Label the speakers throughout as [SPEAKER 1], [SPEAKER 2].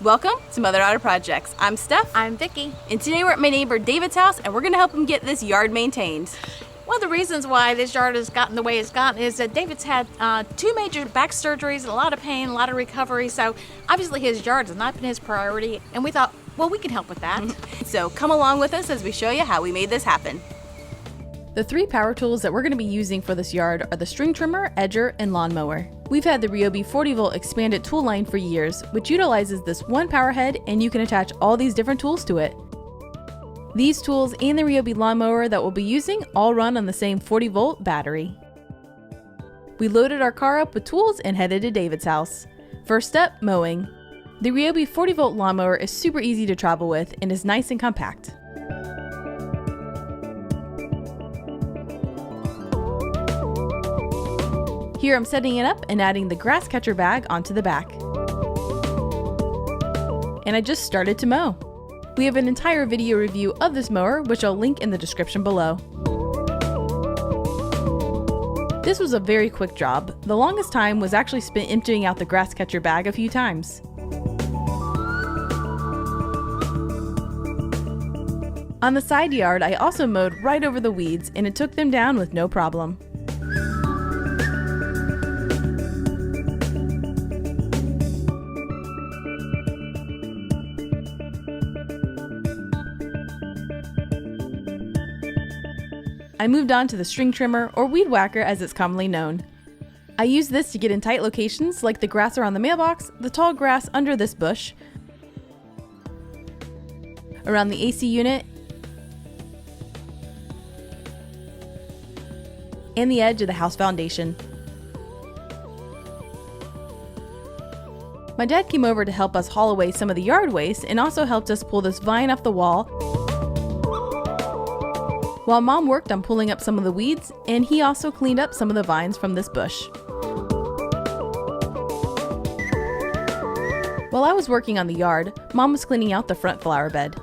[SPEAKER 1] Welcome to Mother Daughter Projects. I'm Steph.
[SPEAKER 2] I'm Vicki.
[SPEAKER 1] And today we're at my neighbor David's house and we're going to help him get this yard maintained.
[SPEAKER 2] One of the reasons why this yard has gotten the way it's gotten is that David's had 2 major back surgeries, a lot of pain, a lot of recovery, so obviously his yard has not been his priority, and we thought, well, we can help with that.
[SPEAKER 1] So come along with us as we show you how we made this happen. The 3 power tools that we're going to be using for this yard are the string trimmer, edger, and lawnmower. We've had the Ryobi 40-volt expanded tool line for years, which utilizes this one power head, and you can attach all these different tools to it. These tools and the Ryobi lawnmower that we'll be using all run on the same 40-volt battery. We loaded our car up with tools and headed to David's house. First step, mowing. The Ryobi 40-volt lawnmower is super easy to travel with and is nice and compact. Here I'm setting it up and adding the grass catcher bag onto the back. And I just started to mow. We have an entire video review of this mower, which I'll link in the description below. This was a very quick job. The longest time was actually spent emptying out the grass catcher bag a few times. On the side yard, I also mowed right over the weeds, and it took them down with no problem. I moved on to the string trimmer, or weed whacker as it's commonly known. I use this to get in tight locations like the grass around the mailbox, the tall grass under this bush, around the AC unit, and the edge of the house foundation. My dad came over to help us haul away some of the yard waste and also helped us pull this vine off the wall, while Mom worked on pulling up some of the weeds, and he also cleaned up some of the vines from this bush. While I was working on the yard, Mom was cleaning out the front flower bed.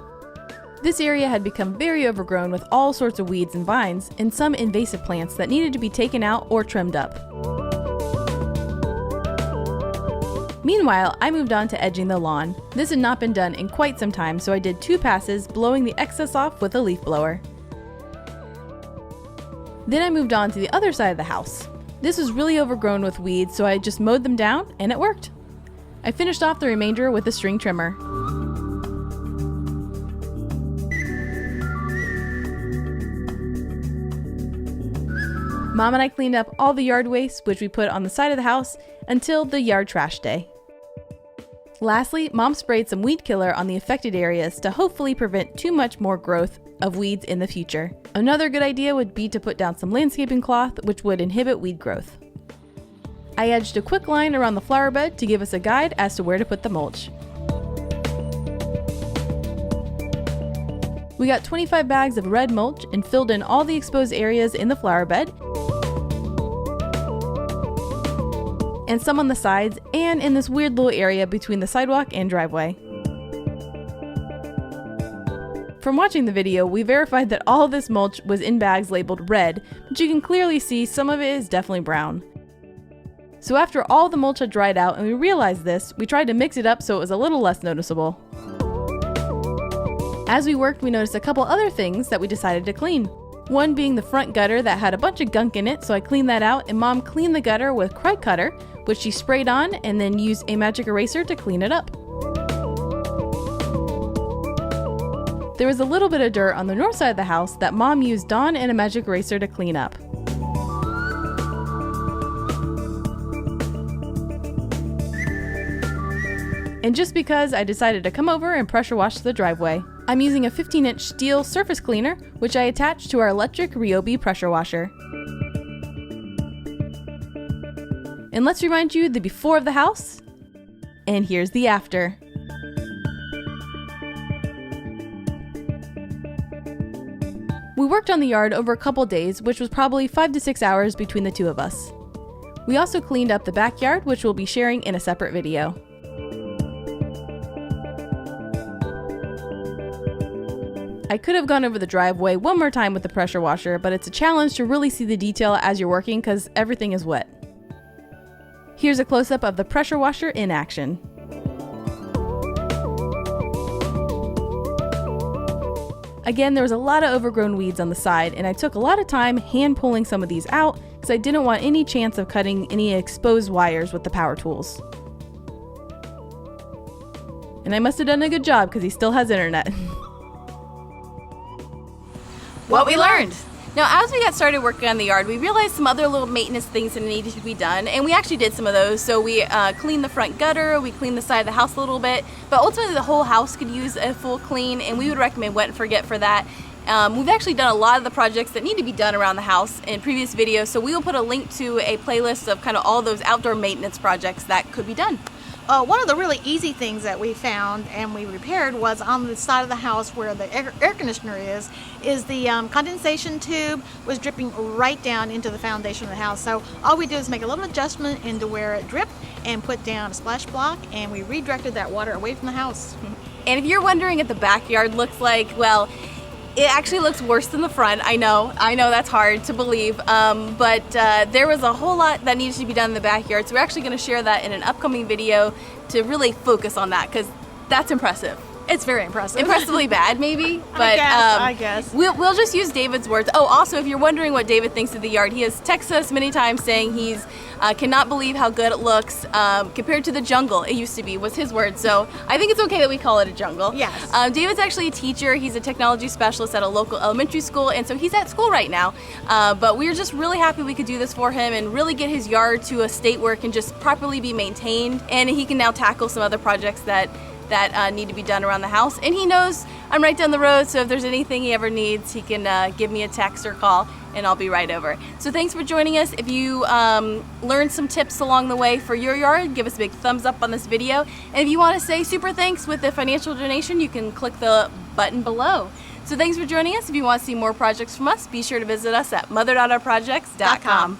[SPEAKER 1] This area had become very overgrown with all sorts of weeds and vines, and some invasive plants that needed to be taken out or trimmed up. Meanwhile, I moved on to edging the lawn. This had not been done in quite some time, so I did 2 passes, blowing the excess off with a leaf blower. Then I moved on to the other side of the house. This was really overgrown with weeds, so I just mowed them down, and it worked. I finished off the remainder with a string trimmer. Mom and I cleaned up all the yard waste, which we put on the side of the house, until the yard trash day. Lastly, Mom sprayed some weed killer on the affected areas to hopefully prevent too much more growth of weeds in the future. Another good idea would be to put down some landscaping cloth, which would inhibit weed growth. I edged a quick line around the flower bed to give us a guide as to where to put the mulch. We got 25 bags of red mulch and filled in all the exposed areas in the flower bed, and some on the sides and in this weird little area between the sidewalk and driveway. From watching the video, we verified that all of this mulch was in bags labeled red, but you can clearly see some of it is definitely brown. So after all the mulch had dried out and we realized this, we tried to mix it up so it was a little less noticeable. As we worked, we noticed a couple other things that we decided to clean. One being the front gutter that had a bunch of gunk in it, so I cleaned that out, and Mom cleaned the gutter with Krud Kutter, which she sprayed on and then used a magic eraser to clean it up. There was a little bit of dirt on the north side of the house that Mom used Dawn and a magic eraser to clean up. And just because, I decided to come over and pressure wash the driveway. I'm using a 15-inch steel surface cleaner, which I attached to our electric Ryobi pressure washer. And let's remind you the before of the house, and here's the after. We worked on the yard over a couple days, which was probably 5 to 6 hours between the 2 of us. We also cleaned up the backyard, which we'll be sharing in a separate video. I could have gone over the driveway one more time with the pressure washer, but it's a challenge to really see the detail as you're working because everything is wet. Here's a close-up of the pressure washer in action. Again, there was a lot of overgrown weeds on the side, and I took a lot of time hand pulling some of these out because I didn't want any chance of cutting any exposed wires with the power tools. And I must have done a good job because he still has internet.
[SPEAKER 2] What we learned.
[SPEAKER 1] Now, as we got started working on the yard, we realized some other little maintenance things that needed to be done, and we actually did some of those. So we cleaned the front gutter, we cleaned the side of the house a little bit, but ultimately the whole house could use a full clean, and we would recommend Wet and Forget for that. We've actually done a lot of the projects that need to be done around the house in previous videos, so we will put a link to a playlist of kind of all those outdoor maintenance projects that could be done.
[SPEAKER 2] One of the really easy things that we found and we repaired was on the side of the house where the air conditioner is the condensation tube was dripping right down into the foundation of the house. So all we did is make a little adjustment into where it dripped and put down a splash block, and we redirected that water away from the house.
[SPEAKER 1] And if you're wondering what the backyard looks like, well, it actually looks worse than the front. I know that's hard to believe, but there was a whole lot that needs to be done in the backyard, so we're actually going to share that in an upcoming video to really focus on that, because that's impressive.
[SPEAKER 2] It's very impressive.
[SPEAKER 1] Impressively bad, maybe, but
[SPEAKER 2] I guess.
[SPEAKER 1] We'll just use David's words. Oh, also, if you're wondering what David thinks of the yard, he has texted us many times saying he's cannot believe how good it looks compared to the jungle it used to be, was his word. So I think it's okay that we call it a jungle.
[SPEAKER 2] Yes.
[SPEAKER 1] David's actually a teacher. He's a technology specialist at a local elementary school, and so he's at school right now. But we're just really happy we could do this for him and really get his yard to a state where it can just properly be maintained, and he can now tackle some other projects that need to be done around the house. And he knows I'm right down the road, so if there's anything he ever needs, he can give me a text or call, and I'll be right over. So thanks for joining us. If you learned some tips along the way for your yard, give us a big thumbs up on this video. And if you want to say super thanks with a financial donation, you can click the button below. So thanks for joining us. If you want to see more projects from us, be sure to visit us at mother.ourprojects.com.